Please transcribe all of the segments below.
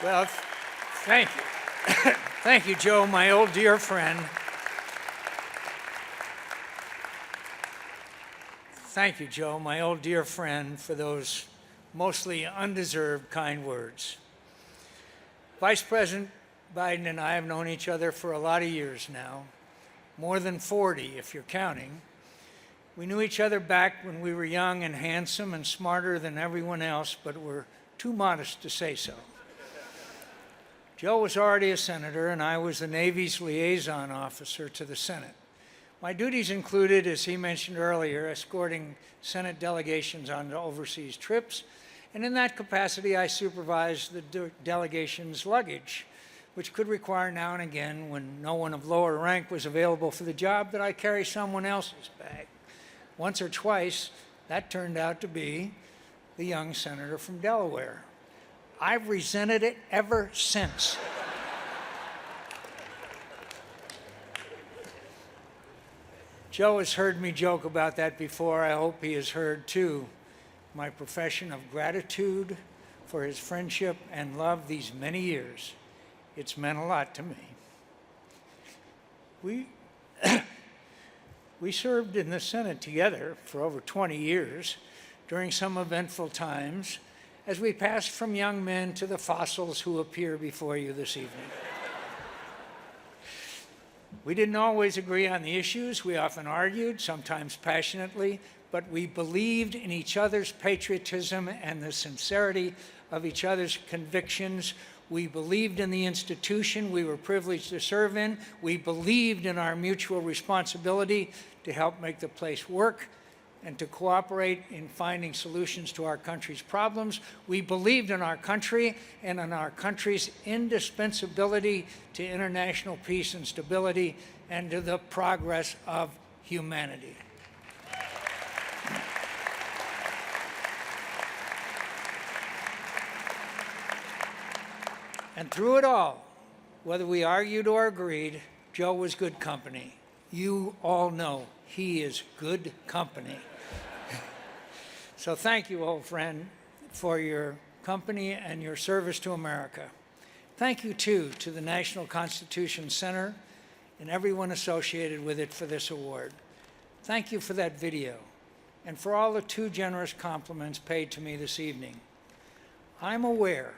Well, thank you. Thank you, Joe, my old dear friend. Thank you, Joe, my old dear friend, for those mostly undeserved kind words. Vice President Biden and I have known each other for a lot of years now, more than 40 if you're counting. We knew each other back when we were young and handsome and smarter than everyone else, but were too modest to say so. Joe was already a senator, and I was the Navy's liaison officer to the Senate. My duties included, as he mentioned earlier, escorting Senate delegations on overseas trips, and in that capacity I supervised the delegation's luggage, which could require now and again, when no one of lower rank was available for the job, that I carry someone else's bag. Once or twice, that turned out to be the young senator from Delaware. I've resented it ever since. Joe has heard me joke about that before. I hope he has heard, too, my profession of gratitude for his friendship and love these many years. It's meant a lot to me. We served in the Senate together for over 20 years during some eventful times as we passed from young men to the fossils who appear before you this evening. We didn't always agree on the issues. We often argued, sometimes passionately, but we believed in each other's patriotism and the sincerity of each other's convictions. We believed in the institution we were privileged to serve in. We believed in our mutual responsibility to help make the place work and to cooperate in finding solutions to our country's problems. We believed in our country and in our country's indispensability to international peace and stability and to the progress of humanity. And through it all, whether we argued or agreed, Joe was good company. You all know he is good company. So thank you, old friend, for your company and your service to America. Thank you, too, to the National Constitution Center and everyone associated with it for this award. Thank you for that video and for all the too generous compliments paid to me this evening. I'm aware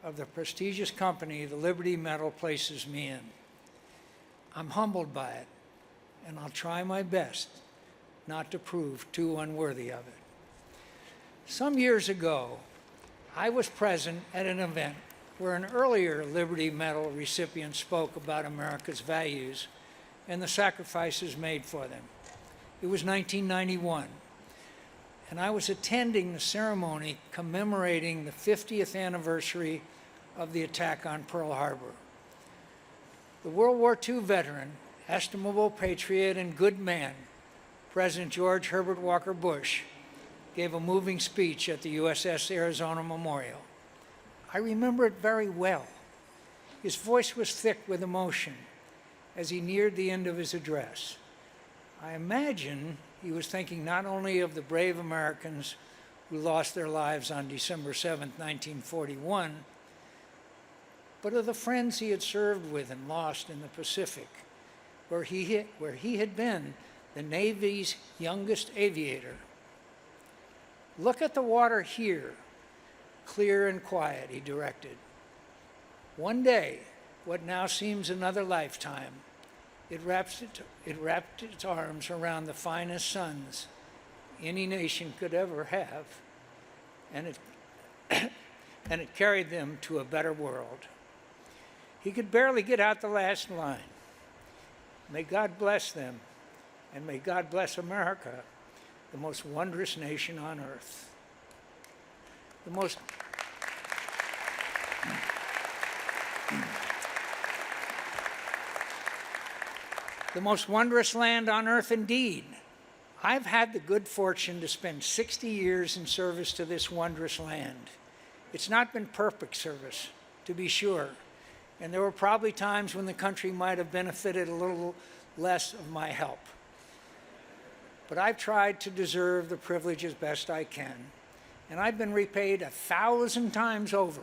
of the prestigious company the Liberty Medal places me in. I'm humbled by it, and I'll try my best not to prove too unworthy of it. Some years ago, I was present at an event where an earlier Liberty Medal recipient spoke about America's values and the sacrifices made for them. It was 1991, and I was attending the ceremony commemorating the 50th anniversary of the attack on Pearl Harbor. The World War II veteran, estimable patriot and good man, President George Herbert Walker Bush, gave a moving speech at the USS Arizona Memorial. I remember it very well. His voice was thick with emotion as he neared the end of his address. I imagine he was thinking not only of the brave Americans who lost their lives on December 7, 1941, but of the friends he had served with and lost in the Pacific, where he had been the Navy's youngest aviator. Look at the water here, clear and quiet, he directed. One day, what now seems another lifetime, it wrapped its arms around the finest sons any nation could ever have, and it carried them to a better world. He could barely get out the last line. May God bless them, and may God bless America, the most wondrous nation on earth. The most wondrous land on earth indeed. I've had the good fortune to spend 60 years in service to this wondrous land. It's not been perfect service, to be sure, and there were probably times when the country might have benefited a little less of my help. But I've tried to deserve the privilege as best I can, and I've been repaid 1,000 times over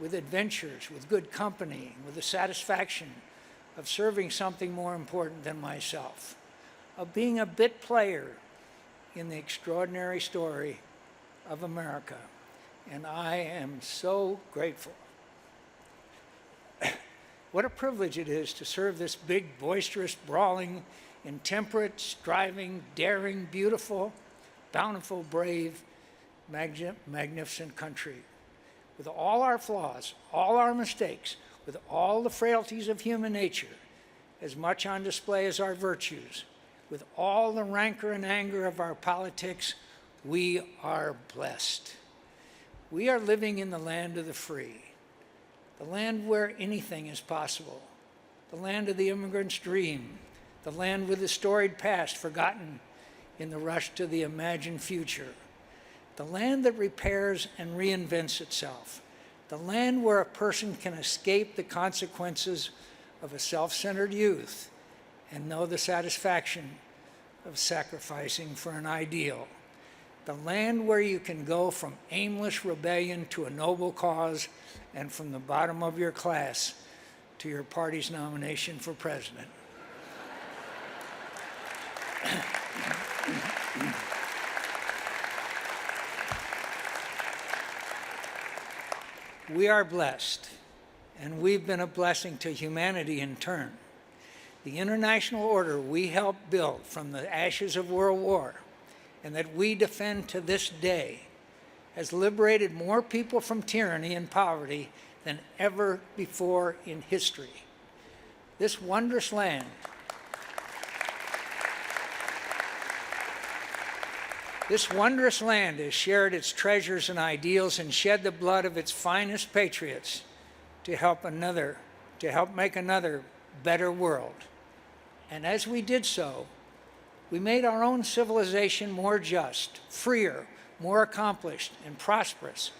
with adventures, with good company, with the satisfaction of serving something more important than myself, of being a bit player in the extraordinary story of America. And I am so grateful. What a privilege it is to serve this big, boisterous, brawling, intemperate, striving, daring, beautiful, bountiful, brave, magnificent country. With all our flaws, all our mistakes, with all the frailties of human nature, as much on display as our virtues, with all the rancor and anger of our politics, we are blessed. We are living in the land of the free, the land where anything is possible, the land of the immigrant's dream, the land with the storied past forgotten in the rush to the imagined future, the land that repairs and reinvents itself, the land where a person can escape the consequences of a self-centered youth and know the satisfaction of sacrificing for an ideal, the land where you can go from aimless rebellion to a noble cause and from the bottom of your class to your party's nomination for president. We are blessed, and we've been a blessing to humanity in turn. The international order we helped build from the ashes of World War and that we defend to this day has liberated more people from tyranny and poverty than ever before in history. This wondrous land has shared its treasures and ideals and shed the blood of its finest patriots to help make another better world. And as we did so, we made our own civilization more just, freer, more accomplished, and prosperous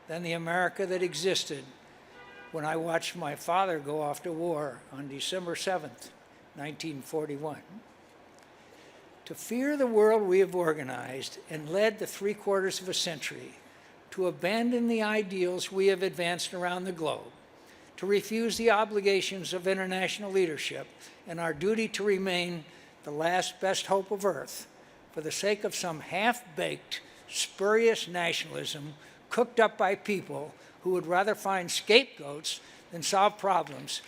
than the America that existed when I watched my father go off to war on December 7th, 1941. To fear the world we have organized and led the 3/4 of a century, to abandon the ideals we have advanced around the globe, to refuse the obligations of international leadership and our duty to remain the last best hope of Earth for the sake of some half-baked, spurious nationalism cooked up by people who would rather find scapegoats than solve problems.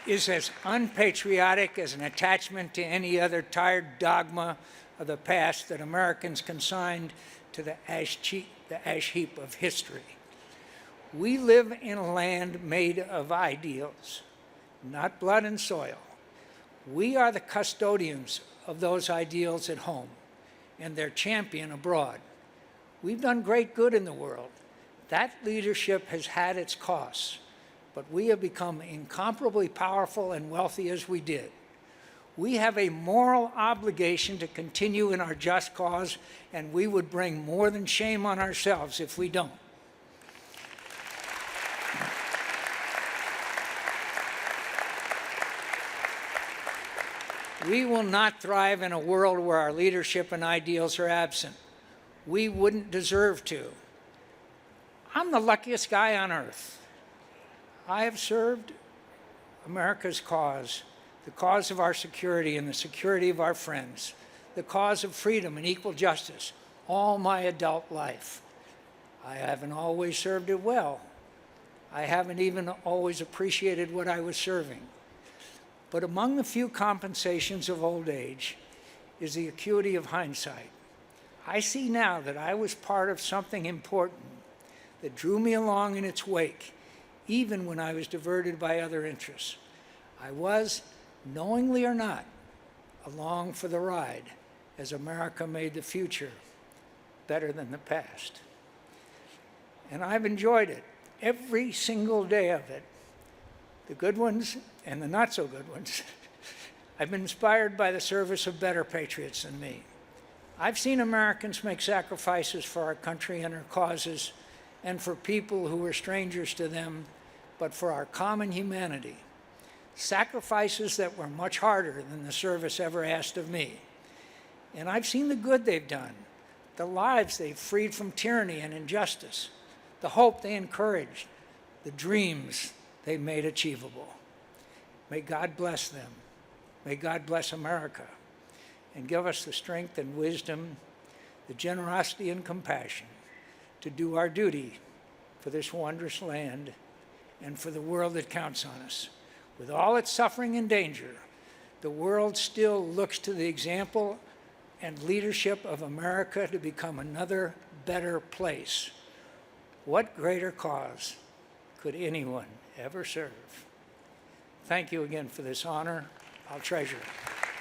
Is as unpatriotic as an attachment to any other tired dogma of the past that Americans consigned to the ash heap of history. We live in a land made of ideals, not blood and soil. We are the custodians of those ideals at home and their champion abroad. We've done great good in the world. That leadership has had its costs, but we have become incomparably powerful and wealthy as we did. We have a moral obligation to continue in our just cause, and we would bring more than shame on ourselves if we don't. We will not thrive in a world where our leadership and ideals are absent. We wouldn't deserve to. I'm the luckiest guy on earth. I have served America's cause, the cause of our security and the security of our friends, the cause of freedom and equal justice, all my adult life. I haven't always served it well. I haven't even always appreciated what I was serving. But among the few compensations of old age is the acuity of hindsight. I see now that I was part of something important that drew me along in its wake, even when I was diverted by other interests. I was, knowingly or not, along for the ride as America made the future better than the past. And I've enjoyed it, every single day of it, the good ones and the not so good ones. I've been inspired by the service of better patriots than me. I've seen Americans make sacrifices for our country and our causes and for people who were strangers to them, but for our common humanity. Sacrifices that were much harder than the service ever asked of me. And I've seen the good they've done, the lives they've freed from tyranny and injustice, the hope they encouraged, the dreams they made achievable. May God bless them. May God bless America and give us the strength and wisdom, the generosity and compassion to do our duty for this wondrous land and for the world that counts on us. With all its suffering and danger, the world still looks to the example and leadership of America to become another better place. What greater cause could anyone ever serve? Thank you again for this honor. I'll treasure it.